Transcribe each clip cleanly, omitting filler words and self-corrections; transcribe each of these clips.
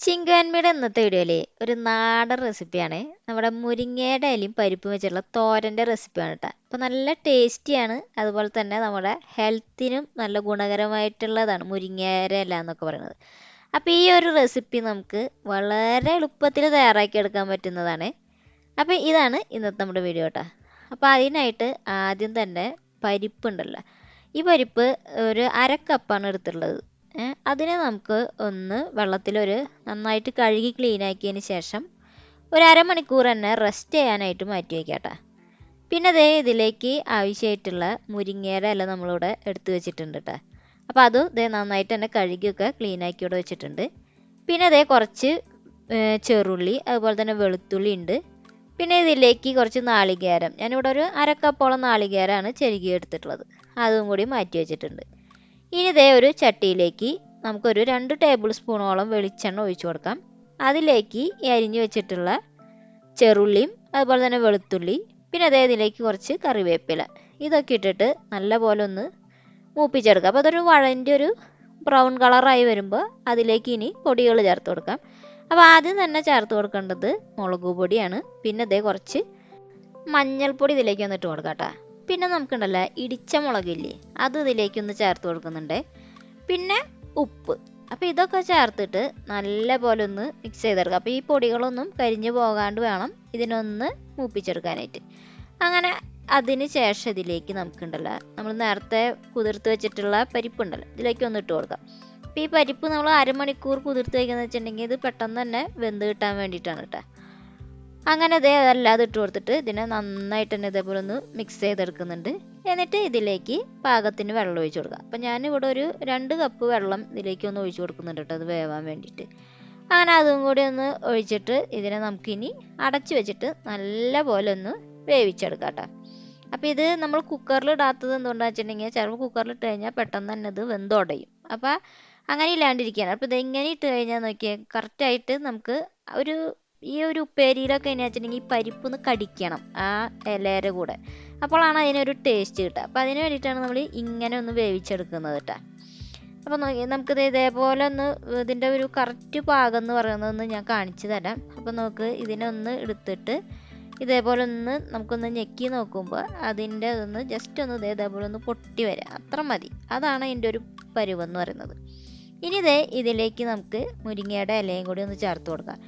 ചിങ്കുവൻമിയുടെ ഇന്നത്തെ വീഡിയോയിലെ ഒരു നാടൻ റെസിപ്പിയാണ്. നമ്മുടെ മുരിങ്ങയുടെ ഇലയും പരിപ്പും വെച്ചുള്ള തോരൻ്റെ റെസിപ്പിയാണ് കേട്ടോ. അപ്പോൾ നല്ല ടേസ്റ്റിയാണ്, അതുപോലെ തന്നെ നമ്മുടെ ഹെൽത്തിനും നല്ല ഗുണകരമായിട്ടുള്ളതാണ് മുരിങ്ങയുടെ ഇല എന്നൊക്കെ പറയുന്നത്. അപ്പോൾ ഈ ഒരു റെസിപ്പി നമുക്ക് വളരെ എളുപ്പത്തിൽ തയ്യാറാക്കിയെടുക്കാൻ പറ്റുന്നതാണ്. അപ്പോൾ ഇതാണ് ഇന്നത്തെ നമ്മുടെ വീഡിയോ കേട്ടോ. അപ്പോൾ അതിനായിട്ട് ആദ്യം തന്നെ പരിപ്പുണ്ടല്ലോ, ഈ പരിപ്പ് ഒരു 1/2 കപ്പാണ് എടുത്തിട്ടുള്ളത്. അതിനെ നമുക്ക് ഒന്ന് വെള്ളത്തിലൊരു നന്നായിട്ട് കഴുകി ക്ലീൻ ആക്കിയതിന് ശേഷം ഒരു അരമണിക്കൂർ തന്നെ റെസ്റ്റ് ചെയ്യാനായിട്ട് മാറ്റി വയ്ക്കാട്ടോ. പിന്നെ ദേ ഇതിലേക്ക് ആവശ്യമായിട്ടുള്ള മുരിങ്ങയുടെ ഇല നമ്മളിവിടെ എടുത്ത് വെച്ചിട്ടുണ്ട് കേട്ടോ. അപ്പോൾ അത് ദേ നന്നായിട്ട് തന്നെ കഴുകിയൊക്കെ ക്ലീൻ ആക്കി ഇവിടെ വെച്ചിട്ടുണ്ട്. പിന്നെ ദേ കുറച്ച് ചെറുള്ളി, അതുപോലെ തന്നെ വെളുത്തുള്ളി ഉണ്ട്. പിന്നെ ഇതിലേക്ക് കുറച്ച് നാളികേരം, ഞാനിവിടെ ഒരു 1/2 കപ്പോളം നാളികേരമാണ് ചെരുകി എടുത്തിട്ടുള്ളത്, അതും കൂടി മാറ്റി വെച്ചിട്ടുണ്ട്. ഇനി ഇതേ ഒരു ചട്ടിയിലേക്ക് നമുക്കൊരു 2 ടേബിൾ സ്പൂണോളം വെളിച്ചെണ്ണ ഒഴിച്ചു കൊടുക്കാം. അതിലേക്ക് ഈ അരിഞ്ഞു വെച്ചിട്ടുള്ള ചെറുള്ളിയും അതുപോലെ തന്നെ വെളുത്തുള്ളി, പിന്നെ അതേ ഇതിലേക്ക് കുറച്ച് കറിവേപ്പില, ഇതൊക്കെ ഇട്ടിട്ട് നല്ലപോലെ ഒന്ന് മൂപ്പിച്ചെടുക്കാം. അപ്പോൾ അതൊരു വഴൻ്റെ ഒരു ബ്രൗൺ കളറായി വരുമ്പോൾ അതിലേക്ക് ഇനി പൊടികൾ ചേർത്ത് കൊടുക്കാം. അപ്പോൾ ആദ്യം തന്നെ ചേർത്ത് കൊടുക്കേണ്ടത് മുളക് പൊടിയാണ്. പിന്നെ അതേ കുറച്ച് മഞ്ഞൾപ്പൊടി ഇതിലേക്ക് വന്നിട്ട് കൊടുക്കാം കേട്ടോ. പിന്നെ നമുക്കുണ്ടല്ലോ ഇടിച്ച മുളകില്ലേ, അത് ഇതിലേക്കൊന്ന് ചേർത്ത് കൊടുക്കുന്നുണ്ട്. പിന്നെ ഉപ്പ്. അപ്പോൾ ഇതൊക്കെ ചേർത്തിട്ട് നല്ല പോലെ ഒന്ന് മിക്സ് ചെയ്തെടുക്കുക. അപ്പോൾ ഈ പൊടികളൊന്നും കരിഞ്ഞു പോകാണ്ട് വേണം ഇതിനൊന്ന് മൂപ്പിച്ചെടുക്കാനായിട്ട്. അങ്ങനെ അതിന് ശേഷം ഇതിലേക്ക് നമുക്കുണ്ടല്ലോ നമ്മൾ നേരത്തെ കുതിർത്ത് വെച്ചിട്ടുള്ള പരിപ്പുണ്ടല്ലോ, ഇതിലേക്ക് ഒന്ന് ഇട്ട് കൊടുക്കാം. അപ്പോൾ ഈ പരിപ്പ് നമ്മൾ അരമണിക്കൂർ കുതിർത്ത് വയ്ക്കുന്നത് വെച്ചിട്ടുണ്ടെങ്കിൽ ഇത് പെട്ടെന്ന് തന്നെ വെന്ത് കിട്ടാൻ വേണ്ടിയിട്ടാണ് കേട്ടോ. അങ്ങനെ ഇതേ അതല്ലാതെ ഇട്ട് കൊടുത്തിട്ട് ഇതിനെ നന്നായിട്ട് തന്നെ ഇതേപോലെ ഒന്ന് മിക്സ് ചെയ്തെടുക്കുന്നുണ്ട്. എന്നിട്ട് ഇതിലേക്ക് പാകത്തിന് വെള്ളം ഒഴിച്ചു കൊടുക്കുക. അപ്പം ഞാനിവിടെ ഒരു 2 കപ്പ് വെള്ളം ഇതിലേക്ക് ഒന്ന് ഒഴിച്ചു കൊടുക്കുന്നുണ്ട് കേട്ടോ, അത് വേവാൻ വേണ്ടിയിട്ട്. അങ്ങനെ അതും കൂടി ഒന്ന് ഒഴിച്ചിട്ട് ഇതിനെ നമുക്കിനി അടച്ചു വെച്ചിട്ട് നല്ല പോലെ ഒന്ന് വേവിച്ചെടുക്കാം കേട്ടോ. അപ്പോൾ ഇത് നമ്മൾ കുക്കറിൽ ഇടാത്തത് എന്തുകൊണ്ടാണെന്ന് വെച്ചിട്ടുണ്ടെങ്കിൽ ചിലപ്പോൾ കുക്കറിൽ ഇട്ട് കഴിഞ്ഞാൽ പെട്ടെന്ന് തന്നെ ഇത് വെന്തുടയും. അപ്പോൾ അങ്ങനെ ഇല്ലാണ്ടിരിക്കുകയാണ്. അപ്പോൾ ഇതെങ്ങനെ ഇട്ട് കഴിഞ്ഞാൽ നോക്കിയാൽ കറക്റ്റായിട്ട് നമുക്ക് ഈ ഒരു ഉപ്പേരിയിലൊക്കെ എന്നു വെച്ചിട്ടുണ്ടെങ്കിൽ ഈ പരിപ്പൊന്ന് കടിക്കണം ആ ഇലയുടെ കൂടെ, അപ്പോഴാണ് അതിനൊരു ടേസ്റ്റ് കിട്ടുക. അപ്പോൾ അതിന് വേണ്ടിയിട്ടാണ് നമ്മൾ ഇങ്ങനെ ഒന്ന് വേവിച്ചെടുക്കുന്നത് കേട്ടോ. അപ്പോൾ നമുക്കിത് ഇതേപോലെ ഒന്ന് ഇതിൻ്റെ ഒരു കറക്റ്റ് പാകം എന്ന് പറയുന്നതൊന്ന് ഞാൻ കാണിച്ചു തരാം. അപ്പോൾ നമുക്ക് ഇതിനെ ഒന്ന് എടുത്തിട്ട് ഇതേപോലെ ഒന്ന് നമുക്കൊന്ന് ഞെക്കി നോക്കുമ്പോൾ അതിൻ്റെ ഒന്ന് ജസ്റ്റ് ഒന്ന് ഇതേപോലെ ഒന്ന് പൊട്ടി വരിക, അത്ര മതി. അതാണ് അതിൻ്റെ ഒരു പരുവെന്ന് പറയുന്നത്. ഇനി ഇതിലേക്ക് നമുക്ക് മുരിങ്ങയുടെ ഇലയും കൂടി ഒന്ന് ചേർത്ത് കൊടുക്കാം.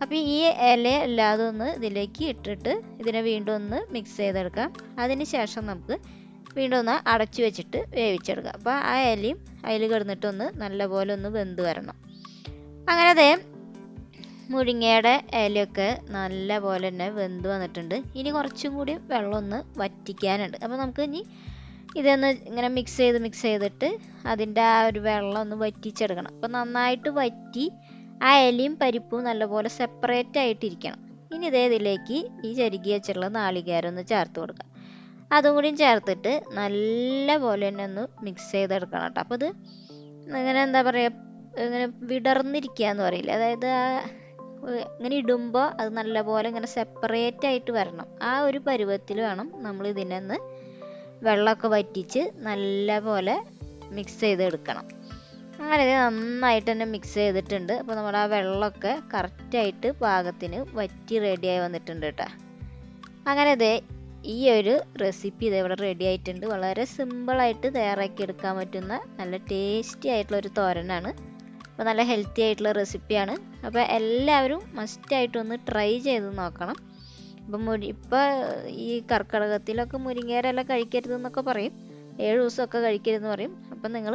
അപ്പോൾ ഈ ഇല അല്ലാതെ ഒന്ന് ഇതിലേക്ക് ഇട്ടിട്ട് ഇതിനെ വീണ്ടും ഒന്ന് മിക്സ് ചെയ്തെടുക്കാം. അതിന് ശേഷം നമുക്ക് വീണ്ടും ഒന്ന് അടച്ചു വെച്ചിട്ട് വേവിച്ചെടുക്കാം. അപ്പോൾ ആ ഇലയും അതിൽ കിടന്നിട്ടൊന്ന് നല്ലപോലെ ഒന്ന് വെന്ത് വരണം. അങ്ങനെ മുരിങ്ങയുടെ ഇലയൊക്കെ നല്ല പോലെ തന്നെ വെന്ത് വന്നിട്ടുണ്ട്. ഇനി കുറച്ചും കൂടി വെള്ളം ഒന്ന് വറ്റിക്കാനുണ്ട്. അപ്പോൾ നമുക്ക് ഇനി ഇതൊന്ന് ഇങ്ങനെ മിക്സ് ചെയ്തിട്ട് അതിൻ്റെ ആ ഒരു വെള്ളം ഒന്ന് വറ്റിച്ചെടുക്കണം. അപ്പോൾ നന്നായിട്ട് വറ്റി ആ ഇലയും പരിപ്പും നല്ലപോലെ സെപ്പറേറ്റ് ആയിട്ടിരിക്കണം. ഇനി ഇതിലേക്ക് ഈ ചെരുകി വെച്ചുള്ള നാളികേരം ഒന്ന് ചേർത്ത് കൊടുക്കാം. അതും കൂടിയും ചേർത്തിട്ട് നല്ല പോലെ തന്നെ ഒന്ന് മിക്സ് ചെയ്തെടുക്കണം കേട്ടോ. അപ്പോൾ ഇത് ഇങ്ങനെ എന്താ പറയുക, ഇങ്ങനെ വിടർന്നിരിക്കുക എന്ന് പറയില്ല, അതായത് ഇങ്ങനെ ഇടുമ്പോൾ അത് നല്ലപോലെ ഇങ്ങനെ സെപ്പറേറ്റ് ആയിട്ട് വരണം. ആ ഒരു പരുവത്തിൽ വേണം നമ്മൾ ഇതിനൊന്ന് വെള്ളമൊക്കെ വറ്റിച്ച് നല്ല പോലെ മിക്സ് ചെയ്തെടുക്കണം. അങ്ങനെ ഇത് നന്നായിട്ട് തന്നെ മിക്സ് ചെയ്തിട്ടുണ്ട്. അപ്പോൾ നമ്മുടെ ആ വെള്ളമൊക്കെ കറക്റ്റായിട്ട് പാകത്തിന് വറ്റി റെഡിയായി വന്നിട്ടുണ്ട് കേട്ടോ. അങ്ങനെ ഈ ഒരു റെസിപ്പി ഇവിടെ റെഡി ആയിട്ടുണ്ട്. വളരെ സിമ്പിളായിട്ട് തയ്യാറാക്കി എടുക്കാൻ പറ്റുന്ന നല്ല ടേസ്റ്റി ആയിട്ടുള്ള ഒരു തോരനാണ്. അപ്പോൾ നല്ല ഹെൽത്തി ആയിട്ടുള്ള റെസിപ്പിയാണ്. അപ്പോൾ എല്ലാവരും മസ്റ്റായിട്ടൊന്ന് ട്രൈ ചെയ്ത് നോക്കണം. അപ്പം ഇപ്പോൾ ഈ കർക്കിടകത്തിലൊക്കെ മുരിങ്ങയുടെ ഇല കഴിക്കരുതെന്നൊക്കെ പറയും, 7 ദിവസമൊക്കെ കഴിക്കരുതെന്ന് പറയും. അപ്പം നിങ്ങൾ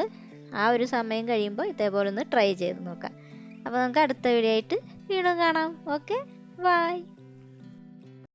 ആ ഒരു സമയം കഴിയുമ്പോൾ ഇതേപോലെ ഒന്ന് ട്രൈ ചെയ്ത് നോക്കാം. അപ്പോൾ നമുക്ക് അടുത്ത വീഡിയോ ആയിട്ട് വീണ്ടും കാണാം. Okay, by.